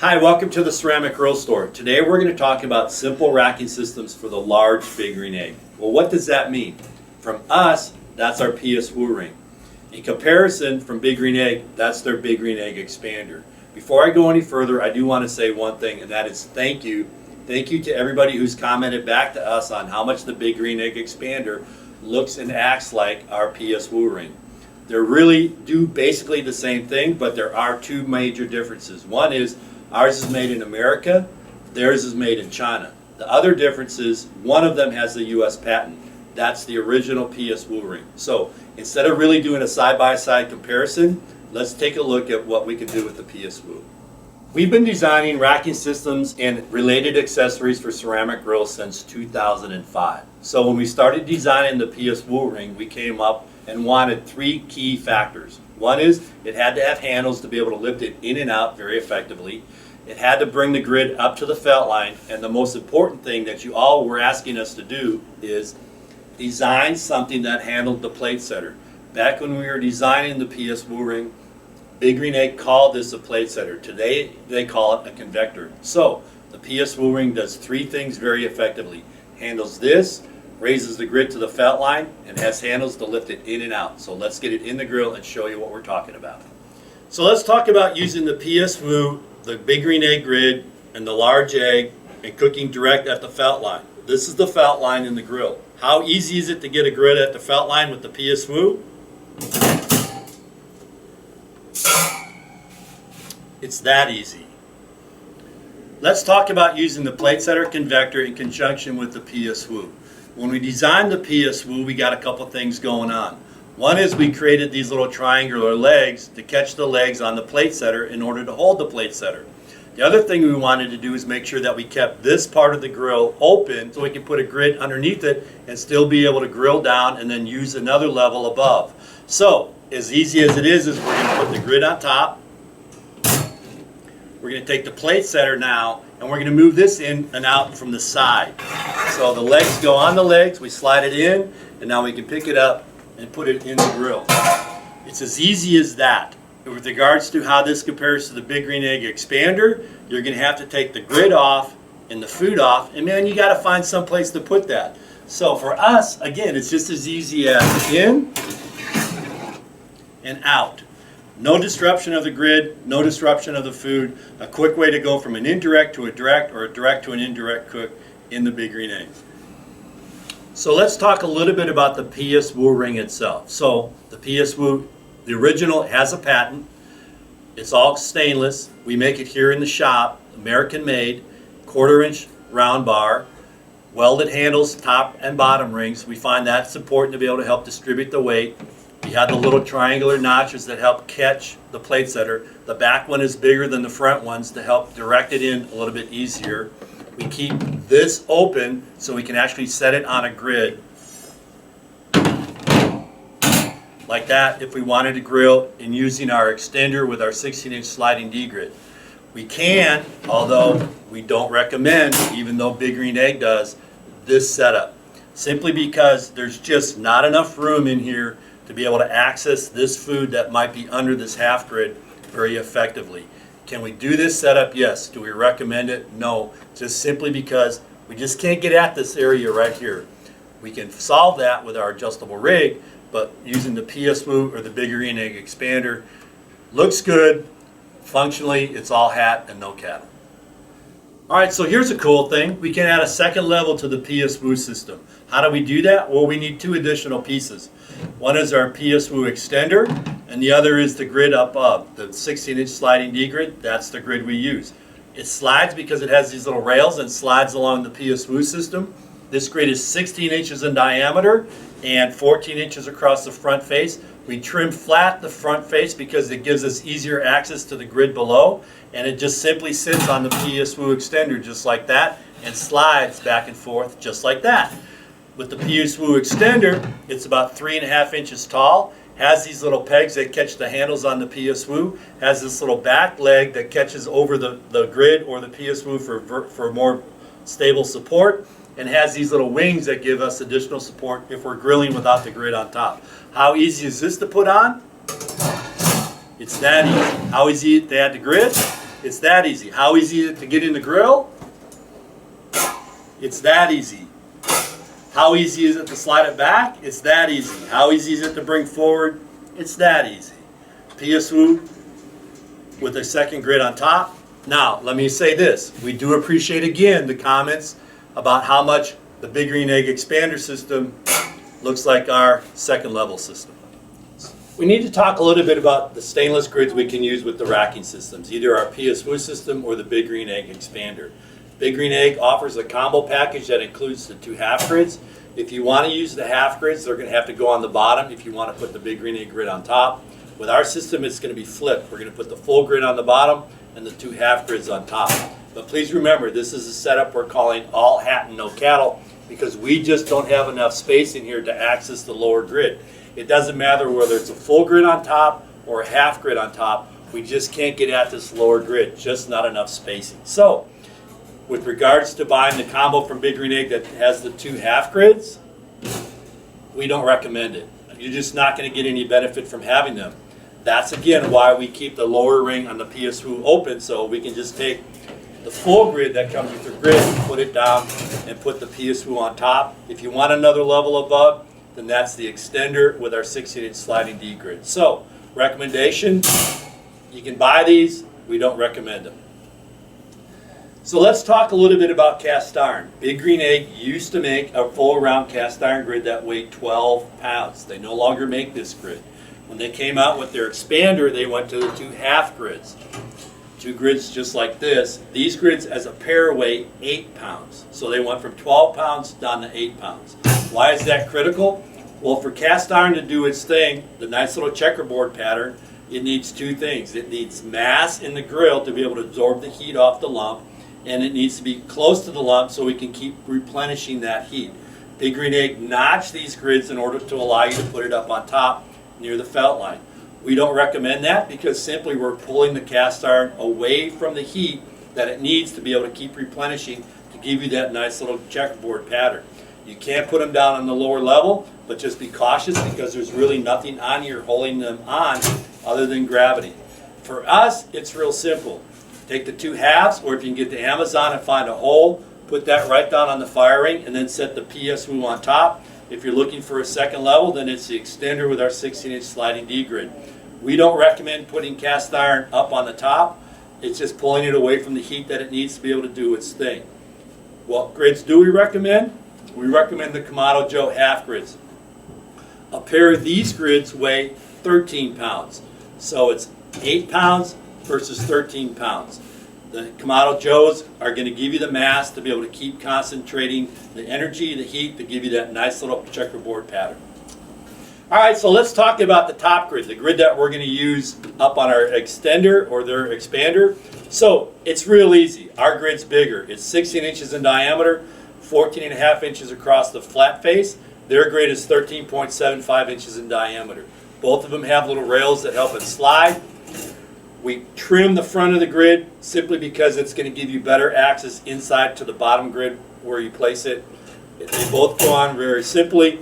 Hi, welcome to the Ceramic Grill Store. Today we're going to talk about simple racking systems for the large Big Green Egg. Well, what does that mean? From us, that's our PSWoo Ring. In comparison, from Big Green Egg, that's their Big Green Egg Expander. Before I go any further, I do want to say one thing, and that is thank you. Thank you to everybody who's commented back to us on how much the Big Green Egg Expander looks and acts like our PSWoo Ring. They really do basically the same thing, but there are two major differences. One is ours is made in America, theirs is made in China. The other difference is one of them has the US patent. That's the original PSWoo Ring. So instead of really doing a side-by-side comparison, let's take a look at what we can do with the PSWoo. We've been designing racking systems and related accessories for ceramic grills since 2005. So when we started designing the PSWoo Ring, we came up and wanted three key factors. One is it had to have handles to be able to lift it in and out very effectively. It had to bring the grid up to the felt line, and the most important thing that you all were asking us to do is design something that handled the plate setter. Back when we were designing the PSWoo Ring, Big Green Egg called this a plate setter. Today they call it a ConvEGGtor. So the PSWoo Ring does three things very effectively. Handles this, raises the grid to the felt line, and has handles to lift it in and out. So let's get it in the grill and show you what we're talking about. So let's talk about using the PSWoo, the Big Green Egg grid, and the large egg, and cooking direct at the felt line. This is the felt line in the grill. How easy is it to get a grid at the felt line with the PSWoo? It's that easy. Let's talk about using the plate setter ConvEGGtor in conjunction with the PSWoo. When we designed the PSWoo, we got a couple things going on. One is we created these little triangular legs to catch the legs on the plate setter in order to hold the plate setter. The other thing we wanted to do is make sure that we kept this part of the grill open so we could put a grid underneath it and still be able to grill down and then use another level above. So, as easy as it is we're going to put the grid on top. We're going to take the plate setter now and we're going to move this in and out from the side. So the legs go on the legs, we slide it in, and now we can pick it up and put it in the grill. It's as easy as that. With regards to how this compares to the Big Green Egg Expander, you're going to have to take the grid off and the food off, and man, you got to find some place to put that. So for us, again, it's just as easy as in and out. No disruption of the grid, no disruption of the food. A quick way to go from an indirect to a direct, or a direct to an indirect cook in the Big Green Egg. So let's talk a little bit about the PSWoo Ring itself. So the PSWoo, the original, has a patent. It's all stainless. We make it here in the shop, American made, 1/4-inch round bar, welded handles, top and bottom rings. We find that's important to be able to help distribute the weight. You have the little triangular notches that help catch the plate setter. The back one is bigger than the front ones to help direct it in a little bit easier. We keep this open so we can actually set it on a grid like that if we wanted to grill in using our extender with our 16-inch sliding D-grid. We can, although we don't recommend, even though Big Green Egg does, this setup. Simply because there's just not enough room in here to be able to access this food that might be under this half grid very effectively. Can we do this setup? Yes. Do we recommend it? No. Just simply because we just can't get at this area right here. We can solve that with our adjustable rig, but using the PSWoo or the Big Green Egg Expander looks good. Functionally, it's all hat and no cattle. Alright, so here's a cool thing. We can add a second level to the PSWoo system. How do we do that? Well, we need two additional pieces. One is our PSWoo extender, and the other is the grid up above, the 16-inch sliding D-grid. That's the grid we use. It slides because it has these little rails and slides along the PSWoo system. This grid is 16 inches in diameter and 14 inches across the front face. We trim flat the front face because it gives us easier access to the grid below, and it just simply sits on the PSWoo extender just like that and slides back and forth just like that. With the PSWoo extender, it's about 3.5 inches tall, has these little pegs that catch the handles on the PSWoo, has this little back leg that catches over the grid or the PSWoo for more stable support, and has these little wings that give us additional support if we're grilling without the grid on top. How easy is this to put on? It's that easy. How easy to add the grid? It's that easy. How easy is it to get in the grill? It's that easy. How easy is it to slide it back? It's that easy. How easy is it to bring forward? It's that easy. PSWoo with a second grid on top. Now, let me say this. We do appreciate, again, the comments about how much the Big Green Egg expander system looks like our second level system. We need to talk a little bit about the stainless grids we can use with the racking systems, either our PSWoo system or the Big Green Egg expander. Big Green Egg offers a combo package that includes the 2 half grids. If you want to use the half grids, they're going to have to go on the bottom if you want to put the Big Green Egg grid on top. With our system, it's going to be flipped. We're going to put the full grid on the bottom and the 2 half grids on top. But please remember, this is a setup we're calling all hat and no cattle because we just don't have enough space in here to access the lower grid. It doesn't matter whether it's a full grid on top or a half grid on top. We just can't get at this lower grid, just not enough spacing. So, with regards to buying the combo from Big Green Egg that has the 2 half grids, we don't recommend it. You're just not going to get any benefit from having them. That's again why we keep the lower ring on the PSWoo open, so we can just take the full grid that comes with the grid, put it down, and put the PSWoo on top. If you want another level above, then that's the extender with our 16-inch sliding D grid. So, recommendation, you can buy these, we don't recommend them. So let's talk a little bit about cast iron. Big Green Egg used to make a full round cast iron grid that weighed 12 pounds. They no longer make this grid. When they came out with their expander, they went to the 2 half grids. 2 grids just like this. These grids as a pair weigh 8 pounds. So they went from 12 pounds down to 8 pounds. Why is that critical? Well, for cast iron to do its thing, the nice little checkerboard pattern, it needs 2 things. It needs mass in the grill to be able to absorb the heat off the lump, and it needs to be close to the lump so we can keep replenishing that heat. Big Green Egg notched these grids in order to allow you to put it up on top near the felt line. We don't recommend that because simply we're pulling the cast iron away from the heat that it needs to be able to keep replenishing to give you that nice little checkerboard pattern. You can't put them down on the lower level, but just be cautious because there's really nothing on here holding them on other than gravity. For us, it's real simple. Take the 2 halves, or if you can get to Amazon and find a hole, put that right down on the fire ring and then set the PSWoo on top. If you're looking for a second level, then it's the extender with our 16-inch sliding D grid. We don't recommend putting cast iron up on the top. It's just pulling it away from the heat that it needs to be able to do its thing. What grids do we recommend? We recommend the Kamado Joe half grids. A pair of these grids weigh 13 pounds. So it's 8 pounds versus 13 pounds. The Kamado Joes are going to give you the mass to be able to keep concentrating the energy, the heat, to give you that nice little checkerboard pattern. All right, so let's talk about the top grid, the grid that we're going to use up on our extender or their expander. So it's real easy. Our grid's bigger. It's 16 inches in diameter, 14.5 inches across the flat face. Their grid is 13.75 inches in diameter. Both of them have little rails that help it slide. We trim the front of the grid simply because it's going to give you better access inside to the bottom grid where you place it. They both go on very simply.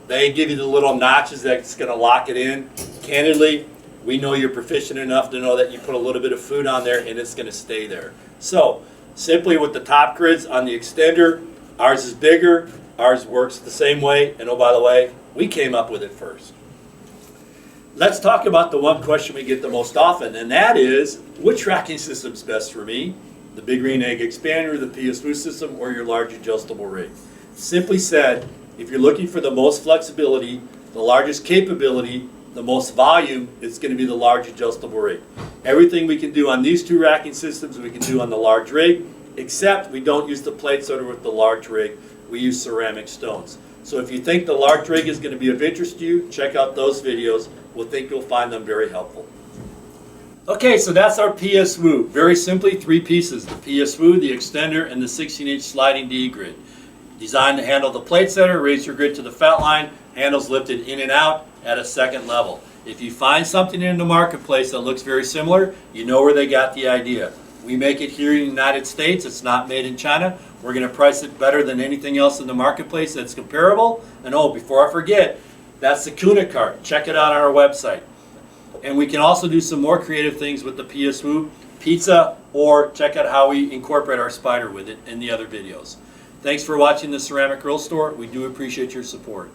They give you the little notches that's going to lock it in. Candidly, we know you're proficient enough to know that you put a little bit of food on there and it's going to stay there. So, simply with the top grids on the extender, ours is bigger, ours works the same way, and oh, by the way, we came up with it first. Let's talk about the one question we get the most often, and that is, which racking system is best for me? The Big Green Egg expander, the PSWoo system, or your large adjustable rig? Simply said, if you're looking for the most flexibility, the largest capability, the most volume, it's going to be the large adjustable rig. Everything we can do on these 2 racking systems, we can do on the large rig, except we don't use the plates that are with the large rig. We use ceramic stones. So if you think the large rig is going to be of interest to you, check out those videos. We'll think you'll find them very helpful. Okay, so that's our PSWoo. Very simply, 3 pieces. The PSWoo, the extender, and the 16-inch sliding D grid. Designed to handle the plate setter, raise your grid to the felt line, handles lifted in and out at a second level. If you find something in the marketplace that looks very similar, you know where they got the idea. We make it here in the United States. It's not made in China. We're going to price it better than anything else in the marketplace that's comparable. And oh, before I forget, that's the Kuna cart. Check it out on our website. and we can also do some more creative things with the PSWoo pizza, or check out how we incorporate our spider with it in the other videos. Thanks for watching the Ceramic Grill Store. We do appreciate your support.